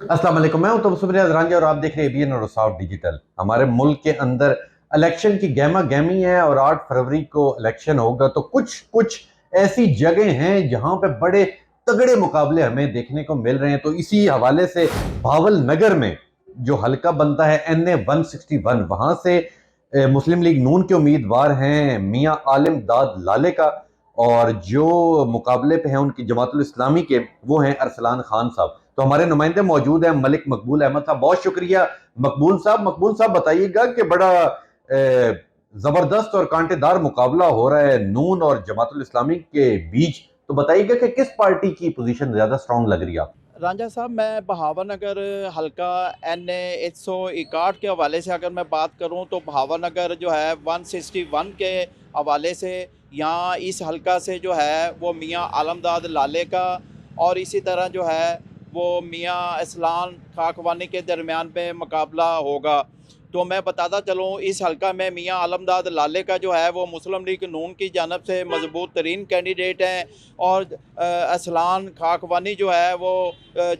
अस्सलाम वालेकुम, मैं हूं तबस्सुम रियाज रांझा और आप देख रहे हैं एबीएन और साउथ डिजिटल। हमारे मुल्क के अंदर इलेक्शन की गहमा गहमी है और 8 फरवरी को इलेक्शन होगा, तो कुछ कुछ ऐसी जगह हैं जहां पे बड़े तगड़े मुकाबले हमें देखने को मिल रहे हैं। तो इसी हवाले से भावल नगर में जो हलका बनता है NA 161, वहां से मुस्लिम लीग नून के उम्मीदवार हैं मियां आलिम दाद लाले का, और जो मुकाबले पे हैं उनकी जमातुल इस्लामी के, वो हैं अरसलान खान साहब। तो हमारे नुमाइंदे मौजूद हैं, मलिक मकबूल अहमद साहब। बहुत शुक्रिया मकबूल साहब बताइएगा कि बड़ा जबरदस्त और कांटेदार मुकाबला हो रहा है नून और जमातुल इस्लामी के बीच, तो बताइएगा कि किस पार्टी की पोजीशन ज्यादा स्ट्रांग लग रही है आपको? रांझा साहब, मैं बहावनगर हल्का NA 161 के हवाले से अगर मैं बात करूं तो बहावनगर जो है 161 के हवाले से यहाँ इस हल्का से जो है वो मियां आलमदाद लाले का और इसी तरह जो है वो मियां असलान खाकवानी के दरमियान में मुकाबला होगा। तो मैं बताता चलूँ, इस हल्का में मियां आलमदाद लाले का जो है वो मुस्लिम लीग नून की जानब से मजबूत तरीन कैंडिडेट हैं और असलान खाकवानी जो है वो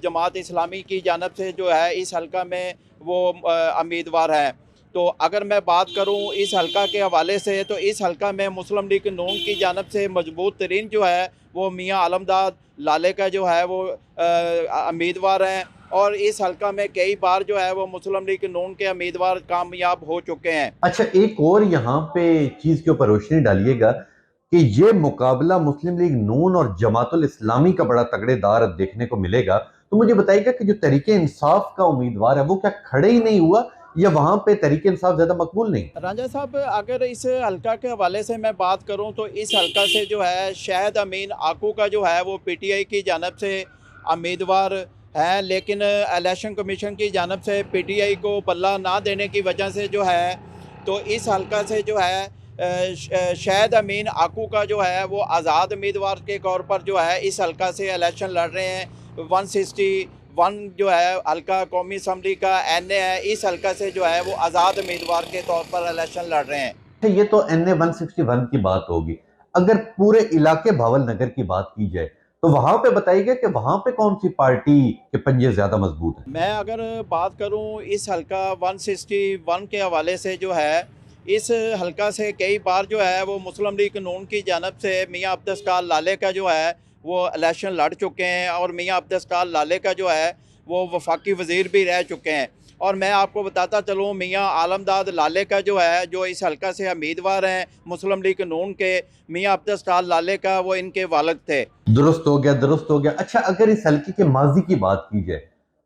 जमात इस्लामी की जानब से जो है इस हल्का में वो उम्मीदवार हैं। तो अगर मैं बात करूं इस हल्का के हवाले से, तो इस हल्का में मुस्लिम लीग नून की जानब से मजबूत तरीन जो है वो मियां आलमदाद लाले का जो है वो उम्मीदवार हैं और इस हल्का में कई बार जो है वो मुस्लिम लीग नून के उम्मीदवार कामयाब हो चुके हैं। अच्छा, एक और यहाँ पे चीज के ऊपर रोशनी डालिएगा कि ये मुकाबला मुस्लिम लीग नून और जमातुल इस्लामी का बड़ा तगड़ेदार देखने को मिलेगा। तो मुझे बताइएगा कि जो तरीके इंसाफ का उम्मीदवार है वो क्या खड़े ही नहीं हुआ, या वहां पे तरीके इंसाफ ज्यादा मकबूल नहीं? रांझा साहब, अगर इस हल्का के हवाले से मैं बात करूं तो इस हल्का से जो है शाहिद अमीन आकू का जो है वो PTI की जानब से उम्मीदवार है, लेकिन इलेक्शन कमीशन की जानब से PTI को बल्ला ना देने की वजह से जो है तो इस हल्का से जो है शाहिद अमीन आकू का जो है वो आज़ाद उम्मीदवार के तौर पर जो है इस हल्का से इलेक्शन लड़ रहे हैं। 161 जो है हल्का कौमी असम्बली का NA है, इस हल्का से जो है वो आज़ाद उम्मीदवार के तौर पर इलेक्शन लड़ रहे हैं। अच्छा, ये तो NA 161 की बात होगी। अगर पूरे इलाके भावल नगर की बात की जाए तो वहां पे बताइएगा कि वहां पे कौन सी पार्टी के पंजे ज्यादा मजबूत हैं? मैं अगर बात करूं इस हल्का 161 के हवाले से जो है इस हल्का से कई बार जो है वो मुस्लिम लीग नून की जानब से मियां अब्दुस्कार लाले का जो है वो इलेक्शन लड़ चुके हैं और मियां अब्दुस्कार लाले का जो है वो वफाकी वज़ीर भी रह चुके हैं। और मैं आपको बताता चलूँ, मियां आलमदाद लाले का जो है जो इस हल्का से उम्मीदवार हैं मुस्लिम लीग नून के, मियां अब्दुस्कार लाले का वो इनके वालिद थे। दुरुस्त हो गया, दुरुस्त हो गया। अच्छा, अगर इस हल्के के माजी की बात की जाए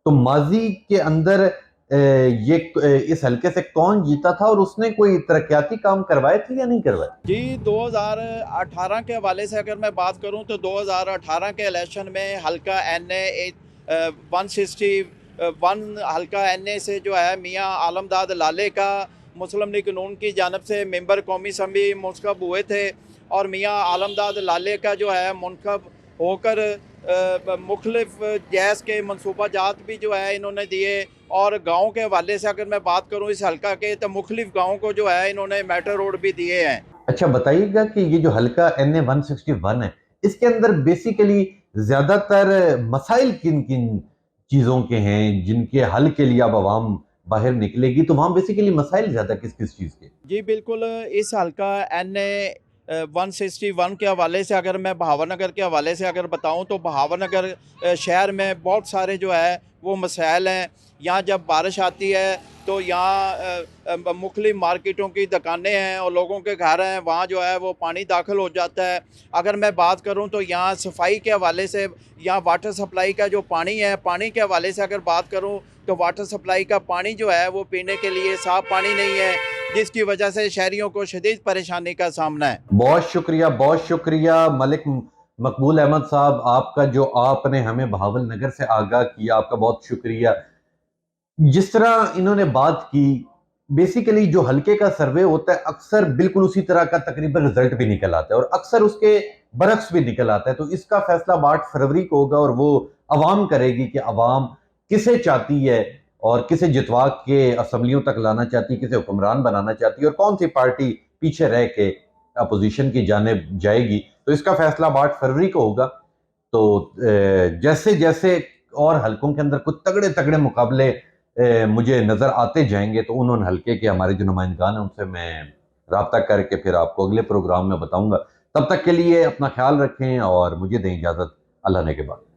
तो माजी के अंदर इस हल्के से कौन जीता था और उसने कोई तरक्याती काम करवाए थे या नहीं करवाए? जी, 2018 के हवाले से अगर मैं बात करूं तो 2018 के इलेक्शन में हल्का NA 161 हल्का NA से जो है मियां आलमदाद लाले का मुस्लिम लीग नून की जानब से मेंबर कौमी असम्बली मुंतखब हुए थे और मियां आलमदाद लाले का जो है मुंतखब होकर मुख्तलिफ गैस के मनसूबा जात भी जो है इन्होंने दिए। और गाँव के हवाले से अगर मैं बात करूँ इस हल्का के, तो मुख्तलिफ गाँव को जो है इन्होंने मेट्रो रोड भी दिए हैं। अच्छा, बताइएगा कि ये जो हल्का NA 161 है, इसके अंदर बेसिकली ज्यादातर मसाइल किन किन चीजों के हैं जिनके हल के लिए अब आवाम बाहर निकलेगी? तो वहां बेसिकली मसाइल ज्यादा किस किस चीज के? जी बिल्कुल, इस हल्का NA 161 के हवाले से अगर मैं बहावनगर के हवाले से अगर बताऊं तो बहावनगर शहर में बहुत सारे जो है वो मसाइल हैं। यहाँ जब बारिश आती है तो यहाँ मुख्तलिफ मार्केटों की दुकानें हैं और लोगों के घर हैं, वहाँ जो है वो पानी दाखिल हो जाता है। अगर मैं बात करूँ तो यहाँ सफाई के हवाले से, यहाँ वाटर सप्लाई का जो पानी है, पानी के हवाले से अगर बात करूँ तो वाटर सप्लाई का पानी जो है वो पीने के लिए साफ़ पानी नहीं है, जिसकी वजह से शहरियों को शदीद परेशानी का सामना है। बहुत शुक्रिया मलिक मकबूल अहमद साहब, आपका जो आपने हमें बहावल नगर से आगाह किया, आपका बहुत शुक्रिया। जिस तरह इन्होंने बात की, बेसिकली जो हल्के का सर्वे होता है अक्सर बिल्कुल उसी तरह का तकरीबन रिजल्ट भी निकल आता है और अक्सर उसके बरक्स भी निकल आता है। तो इसका फैसला 8 फरवरी को होगा और वो अवाम करेगी कि अवाम किसे चाहती है और किसे जितवा के असम्बलियों तक लाना चाहती है, किसे हुक्मरान बनाना चाहती है और कौन सी पार्टी पीछे रह के अपोजिशन की जानिब जाएगी। तो इसका फैसला 8 फरवरी को होगा। तो जैसे जैसे اور حلقوں کے اندر کچھ تگڑے تگڑے مقابلے مجھے نظر آتے جائیں گے تو ان حلقے کے ہمارے جو نمائندگان ہیں ان سے میں رابطہ کر کے پھر آپ کو اگلے پروگرام میں بتاؤں گا. تب تک کے لیے اپنا خیال رکھیں اور مجھے دیں اجازت. اللہ نے کے بعد.